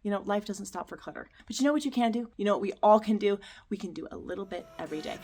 life doesn't stop for clutter. But you know what you can do? You know what we all can do? We can do a little bit every day.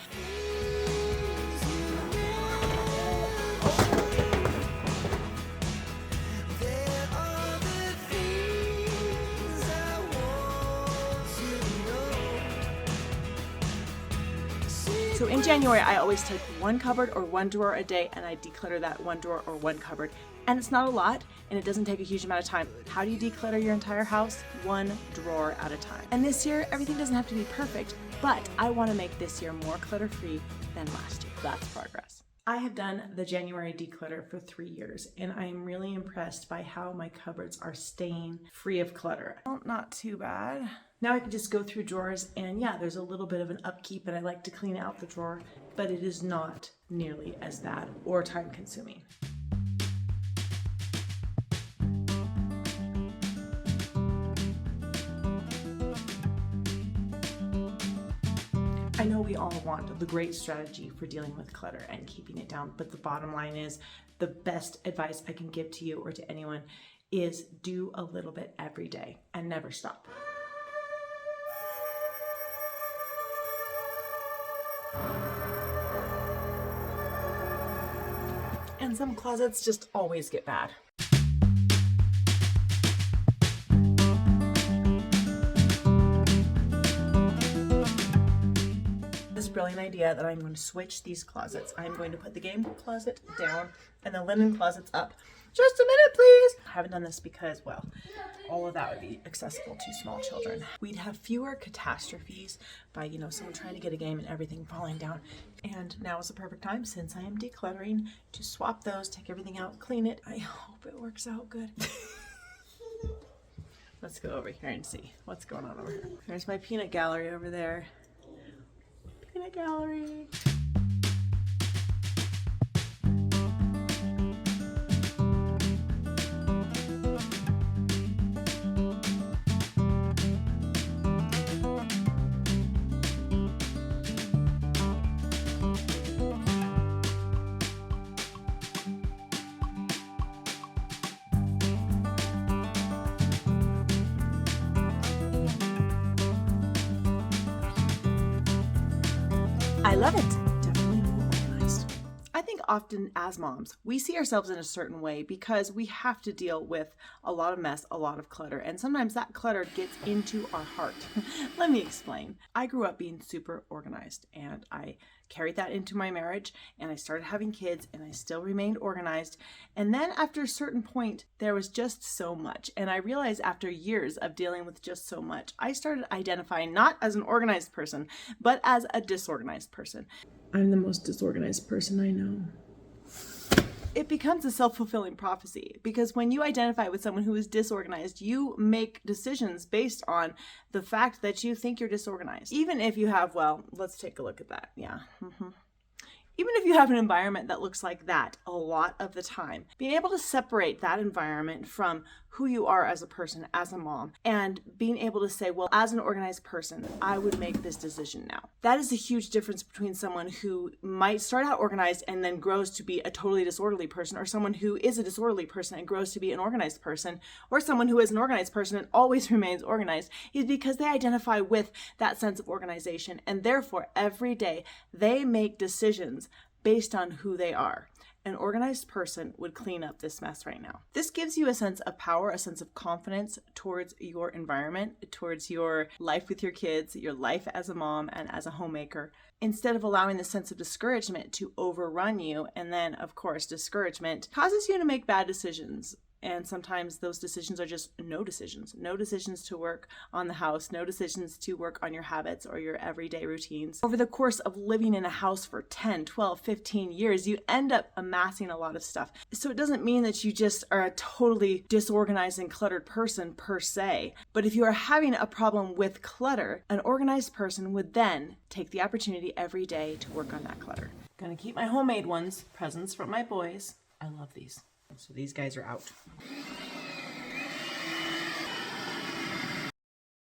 So in January, I always take one cupboard or one drawer a day and I declutter that one drawer or one cupboard. And it's not a lot and it doesn't take a huge amount of time. How do you declutter your entire house? One drawer at a time. And this year, everything doesn't have to be perfect, but I want to make this year more clutter-free than last year. That's progress. I have done the January declutter for 3 years and I'm really impressed by how my cupboards are staying free of clutter. Well, not too bad. Now I can just go through drawers and yeah, there's a little bit of an upkeep and I like to clean out the drawer, but it is not nearly as bad or time consuming. I know we all want the great strategy for dealing with clutter and keeping it down, but the bottom line is the best advice I can give to you or to anyone is do a little bit every day and never stop. And some closets just always get bad. This brilliant idea that I'm going to switch these closets. I'm going to put the game closet down and the linen closets up. Just a minute, please. I haven't done this because, well, all of that would be accessible to small children. We'd have fewer catastrophes by, someone trying to get a game and everything falling down. And now is the perfect time, since I am decluttering, to swap those, take everything out, clean it. I hope it works out good. Let's go over here and see what's going on over here. There's my peanut gallery over there. Peanut gallery. I love it. Definitely more organized. I think often as moms, we see ourselves in a certain way because we have to deal with a lot of mess, a lot of clutter, and sometimes that clutter gets into our heart. Let me explain. I grew up being super organized and I carried that into my marriage and I started having kids and I still remained organized. And then after a certain point, there was just so much. And I realized after years of dealing with just so much, I started identifying not as an organized person, but as a disorganized person. I'm the most disorganized person I know. It becomes a self-fulfilling prophecy because when you identify with someone who is disorganized, you make decisions based on the fact that you think you're disorganized. Even if you have, well, let's take a look at that. Yeah. Even if you have an environment that looks like that a lot of the time, being able to separate that environment from who you are as a person, as a mom, and being able to say, well, as an organized person, I would make this decision now. That is a huge difference between someone who might start out organized and then grows to be a totally disorderly person, or someone who is a disorderly person and grows to be an organized person, or someone who is an organized person and always remains organized, is because they identify with that sense of organization, and therefore every day they make decisions based on who they are. An organized person would clean up this mess right now. This gives you a sense of power, a sense of confidence towards your environment, towards your life with your kids, your life as a mom and as a homemaker, instead of allowing the sense of discouragement to overrun you. And then, of course, discouragement causes you to make bad decisions. And sometimes those decisions are just no decisions to work on the house, no decisions to work on your habits or your everyday routines. Over the course of living in a house for 10, 12, 15 years, you end up amassing a lot of stuff. So it doesn't mean that you just are a totally disorganized and cluttered person per se. But if you are having a problem with clutter, an organized person would then take the opportunity every day to work on that clutter. Gonna keep my homemade ones, presents from my boys. I love these. So these guys are out.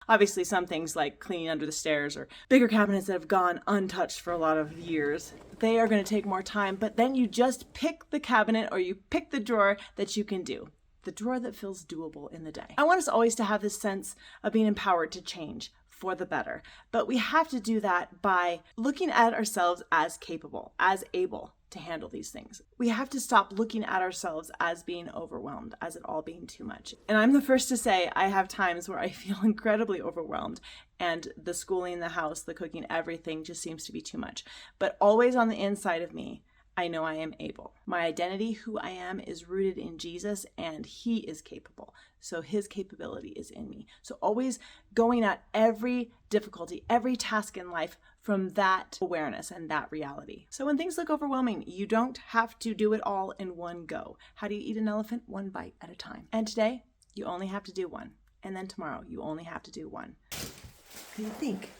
Obviously, some things like cleaning under the stairs or bigger cabinets that have gone untouched for a lot of years, they are going to take more time, but then you just pick the cabinet or you pick the drawer that you can do. the drawer that feels doable in the day. I want us always to have this sense of being empowered to change for the better, but we have to do that by looking at ourselves as capable, as able to handle these things. We have to stop looking at ourselves as being overwhelmed, as it all being too much. And I'm the first to say I have times where I feel incredibly overwhelmed, and the schooling, the house, the cooking, everything just seems to be too much. But always on the inside of me, I know I am able. My identity, who I am, is rooted in Jesus, and He is capable. So His capability is in me. So always going at every difficulty, every task in life from that awareness and that reality. So when things look overwhelming, you don't have to do it all in one go. How do you eat an elephant? One bite at a time. And today, you only have to do one. And then tomorrow, you only have to do one. What do you think?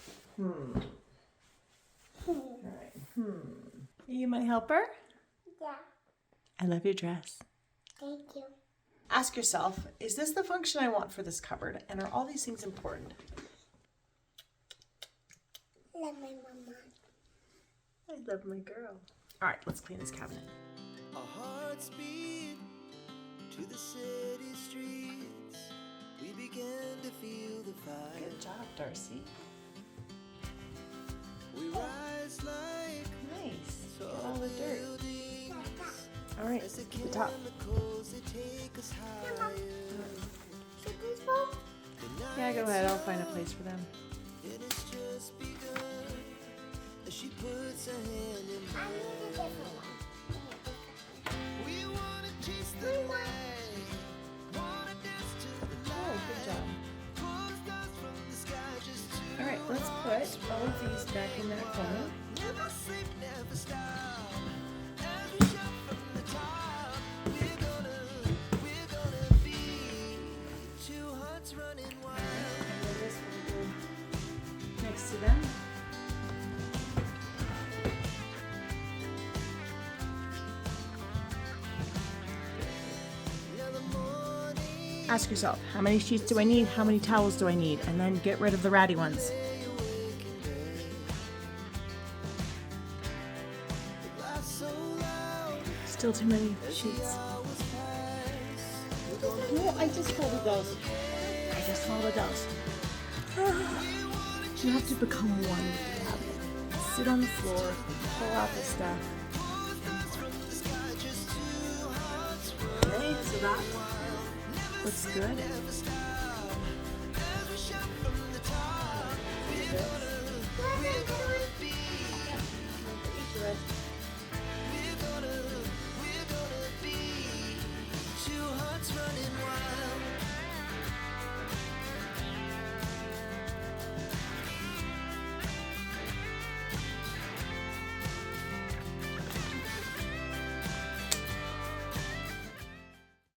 All right. Are you my helper? Yeah. I love your dress. Thank you. Ask yourself, is this the function I want for this cupboard? And are all these things important? Love my mama. I love my girl. All right, let's clean this cabinet. Our hearts beat to the city streets. We began to feel the fire. Good job, Darcy. We rise like Nice. Get all the dirt. buildings. All right, As the the top. chemicals they take us higher. Should this fall? Yeah, go ahead. I'll find a place for them. It has just begun. As she puts her hand in I mine. need a different one. We wanna chase the light. Wanna dance to the Oh, light. good job. Pull the stars from the sky just to All right, let's put all of these back in that corner. never sleep, never stop. As we shout from the top, we're gonna be two hearts running wild. And then this will go next to them. Now the morning Ask yourself, how many sheets do I need? How many towels do I need? And then get rid of the ratty ones. laughs so loud. Still too many sheets. Hours pass. No, I just folded those. I just folded those. You have to become one with the cabinet. Sit on the floor, pull out the stuff. Okay, so that looks good.